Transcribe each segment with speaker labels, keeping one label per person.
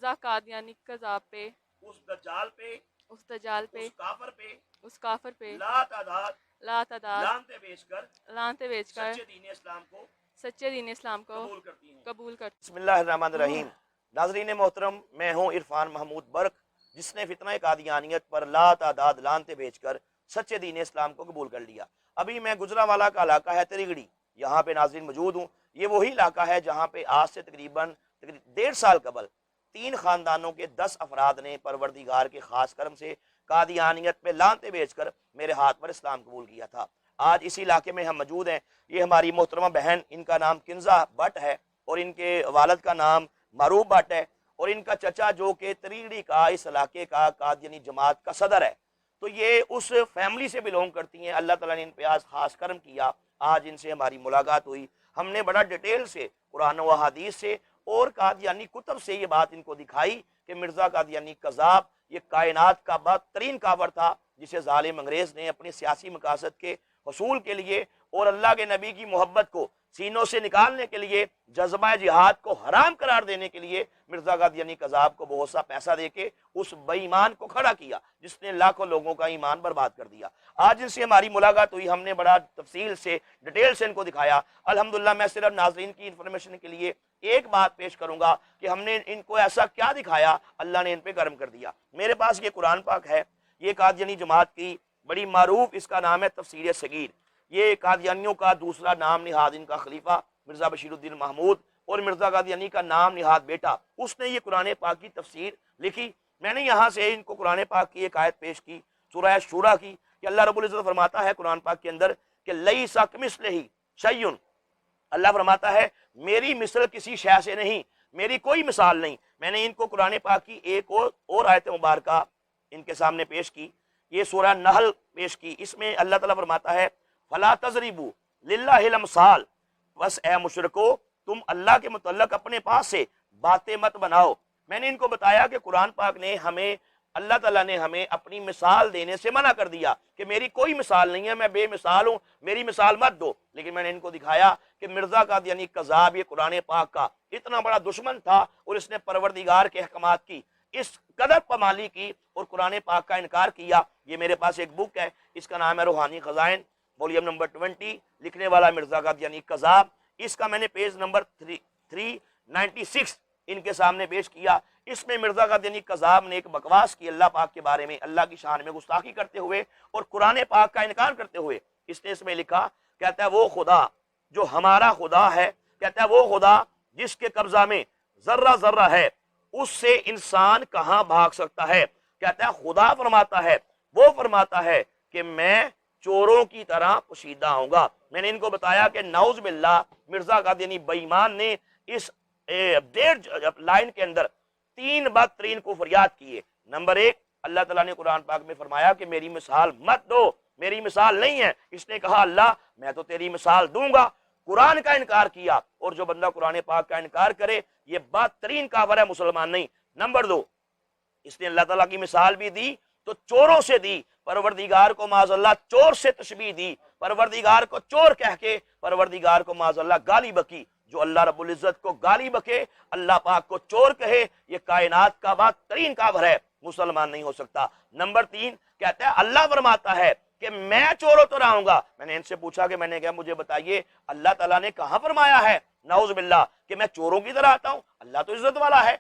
Speaker 1: مرزا قادیانی کذاب پہ،
Speaker 2: اس دجال پہ،
Speaker 1: اس دجال پہ،
Speaker 2: اس کافر پہ
Speaker 1: اس کافر پہ
Speaker 2: لا تعداد
Speaker 1: لا تعداد
Speaker 2: لعنتیں بیچ کر
Speaker 1: لعنتیں بیچ کر
Speaker 2: سچے دین اسلام کو
Speaker 1: سچے دین اسلام کو
Speaker 2: قبول کرتی ہیں۔
Speaker 1: قبول کرتے
Speaker 2: بسم اللہ الرحمن الرحیم۔ ناظرین محترم، میں ہوں عرفان محمود برق، جس نے فتنہ قادیانیت پر لا تعداد لعنتیں بیچ کر سچے دین اسلام کو قبول کر لیا۔ ابھی میں گجرانوالہ کا علاقہ ہے تریگڑی، یہاں پہ ناظرین موجود ہوں۔ یہ وہی علاقہ ہے جہاں پہ آج سے تقریباً 1.5 سال قبل 3 خاندانوں کے 10 افراد نے پروردگار کے خاص کرم سے قادیانیت پہ لعنتیں بیچ کر میرے ہاتھ پر اسلام قبول کیا تھا۔ آج اسی علاقے میں ہم موجود ہیں۔ یہ ہماری محترمہ بہن، ان کا نام کنزا بٹ ہے اور ان کے والد کا نام معروف بٹ ہے، اور ان کا چچا جو کہ تریگڑی کا اس علاقے کا قادیانی جماعت کا صدر ہے۔ تو یہ اس فیملی سے بلونگ کرتی ہیں۔ اللہ تعالیٰ نے ان پہ آج خاص کرم کیا، آج ان سے ہماری ملاقات ہوئی۔ ہم نے بڑا ڈیٹیل سے قرآن و حدیث سے اور قادیانی کتب سے یہ بات ان کو دکھائی کہ مرزا قادیانی کذاب یہ کائنات کا بدترین کافر تھا، جسے ظالم انگریز نے اپنی سیاسی مقاصد کے حصول کے لیے اور اللہ کے نبی کی محبت کو سینوں سے نکالنے کے لیے، جذبہ جہاد کو حرام قرار دینے کے لیے مرزا قادیانی کذاب کو بہت سا پیسہ دے کے اس بے ایمان کو کھڑا کیا، جس نے لاکھوں لوگوں کا ایمان برباد کر دیا۔ آج ان سے ہماری ملاقات ہوئی، ہم نے بڑا تفصیل سے ڈیٹیل سے ان کو دکھایا۔ الحمدللہ میں صرف ناظرین کی انفارمیشن کے لیے ایک بات پیش کروں گا کہ ہم نے ان کو ایسا کیا دکھایا، اللہ نے ان پہ کرم کر دیا۔ میرے پاس یہ قرآن پاک ہے، یہ قادیانی جماعت کی بڑی معروف، اس کا نام ہے تفسیر صغیر۔ یہ قادیانیوں کا دوسرا نام نہاد ان کا خلیفہ مرزا بشیر الدین محمود اور مرزا قادیانی کا نام نہاد بیٹا، اس نے یہ قرآن پاک کی تفسیر لکھی۔ میں نے یہاں سے ان کو قرآن پاک کی ایک آیت پیش کی، سورہ شورا کی، کہ اللہ رب العزت فرماتا ہے قرآن پاک کے اندر کہ لیس کمثلہ شیء، اللہ فرماتا ہے میری مثل کسی شے سے نہیں، میری کوئی مثال نہیں۔ میں نے ان کو قرآن پاک کی ایک اور آیت مبارکہ ان کے سامنے پیش کی، یہ سورہ نحل پیش کی۔ اس میں اللہ تعالیٰ فرماتا ہے فلا تضربوا للہ الامثال، بس اے مشرکو تم اللہ کے متعلق اپنے پاس سے باتیں مت بناؤ۔ میں نے ان کو بتایا کہ قرآن پاک نے ہمیں، اللہ تعالیٰ نے ہمیں اپنی مثال دینے سے منع کر دیا کہ میری کوئی مثال نہیں ہے، میں بے مثال ہوں، میری مثال مت دو۔ لیکن میں نے ان کو دکھایا کہ مرزا قادیانی کذاب یہ قرآن پاک کا اتنا بڑا دشمن تھا، اور اس نے پروردگار کے احکامات کی اس قدر پامالی کی اور قرآن پاک کا انکار کیا۔ یہ میرے پاس ایک بک ہے، اس کا نام ہے روحانی خزائن، وولیم نمبر 20، لکھنے والا مرزا قادیانی کذاب۔ اس کا میں نے پیج نمبر 396 ان کے سامنے پیش کیا۔ اس میں مرزا قادیانی کذاب نے ایک بکواس کی اللہ پاک کے بارے میں، اللہ کی شان میں گستاخی کرتے ہوئے اور قرآن پاک کا انکار کرتے ہوئے۔ اس نے اس میں لکھا، کہتا ہے وہ خدا جو ہمارا خدا ہے، کہتا ہے وہ خدا جس کے قبضہ میں ذرہ ذرہ ہے، اس سے انسان کہاں بھاگ سکتا ہے۔ کہتا ہے خدا فرماتا ہے، وہ فرماتا ہے کہ میں چوروں کی طرح پوشیدہ ہوں گا۔ میں نے ان کو بتایا کہ نعوذ باللہ مرزا قادیانی بے ایمان نے اس 1.5 لائن کے اندر 3 بدترین کفریات کیے۔ نمبر 1، اللہ تعالیٰ نے قرآن پاک میں فرمایا کہ میری مثال مت دو، میری مثال نہیں ہے۔ اس نے کہا اللہ میں تو تیری مثال دوں گا، قرآن کا انکار کیا، اور جو بندہ قرآن پاک کا انکار کرے یہ بدترین کافر ہے، مسلمان نہیں۔ نمبر 2، اس نے اللہ تعالیٰ کی مثال بھی دی تو چوروں سے دی، پروردگار کو معاذ اللہ چور سے تشبیہ دی، پروردگار کو چور کہہ کے پروردگار کو معاذ اللہ گالی بکی۔ جو اللہ رب العزت کو گالی بکے، اللہ پاک کو چور کہے، یہ کائنات کا بدترین کافر ہے، مسلمان نہیں ہو سکتا۔ نمبر 3 کہتا ہے اللہ فرماتا ہے کہ میں چوروں تو رہوں گا۔ میں نے ان سے پوچھا کہ میں نے کہا مجھے بتائیے اللہ تعالیٰ نے کہاں فرمایا ہے نعوذ باللہ کہ میں چوروں کی طرح آتا ہوں؟ اللہ تو عزت والا ہے،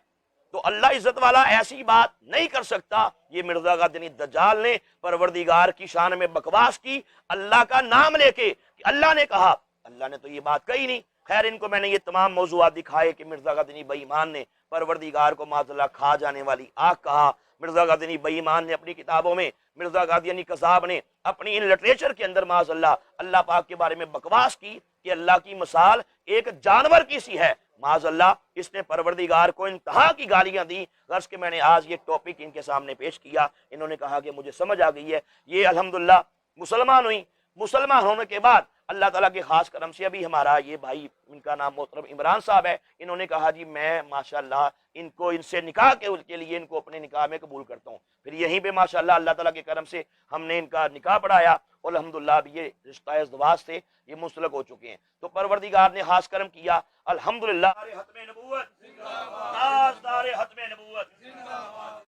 Speaker 2: تو اللہ عزت والا ایسی بات نہیں کر سکتا۔ یہ مرزا قادیانی دجال نے پروردگار کی شان میں بکواس کی، اللہ کا نام لے کے کہ اللہ نے کہا، اللہ نے تو یہ بات کہی نہیں۔ خیر ان کو میں نے یہ تمام موضوعات دکھائے کہ مرزا قادیانی بے ایمان نے پروردگار کو معاذ اللہ کھا جانے والی آگ کہا۔ مرزا قادیانی بے ایمان نے اپنی کتابوں میں، مرزا قادیانی کذاب نے اپنی ان لٹریچر کے اندر معاذ اللہ پاک کے بارے میں بکواس کی کہ اللہ کی مثال ایک جانور کی سی ہے۔ معاذ اللہ اس نے پروردگار کو انتہا کی گالیاں دی۔ غرض کہ میں نے آج یہ ٹاپک ان کے سامنے پیش کیا، انہوں نے کہا کہ مجھے سمجھ آ گئی ہے۔ یہ الحمدللہ مسلمان ہوئی۔ مسلمان ہونے کے بعد اللہ تعالیٰ کے خاص کرم سے ابھی ہمارا یہ بھائی، ان کا نام محترم عمران صاحب ہے، انہوں نے کہا جی میں ماشاءاللہ ان سے نکاح کے لیے ان کو اپنے نکاح میں قبول کرتا ہوں۔ پھر یہیں پہ ماشاءاللہ اللہ تعالیٰ کے کرم سے ہم نے ان کا نکاح پڑھایا، اور الحمدللہ اب یہ رشتہ ازدواج سے یہ منسلک ہو چکے ہیں۔ تو پروردگار نے خاص کرم کیا الحمدللہ۔ ختم نبوت تاجدار ختم نبوت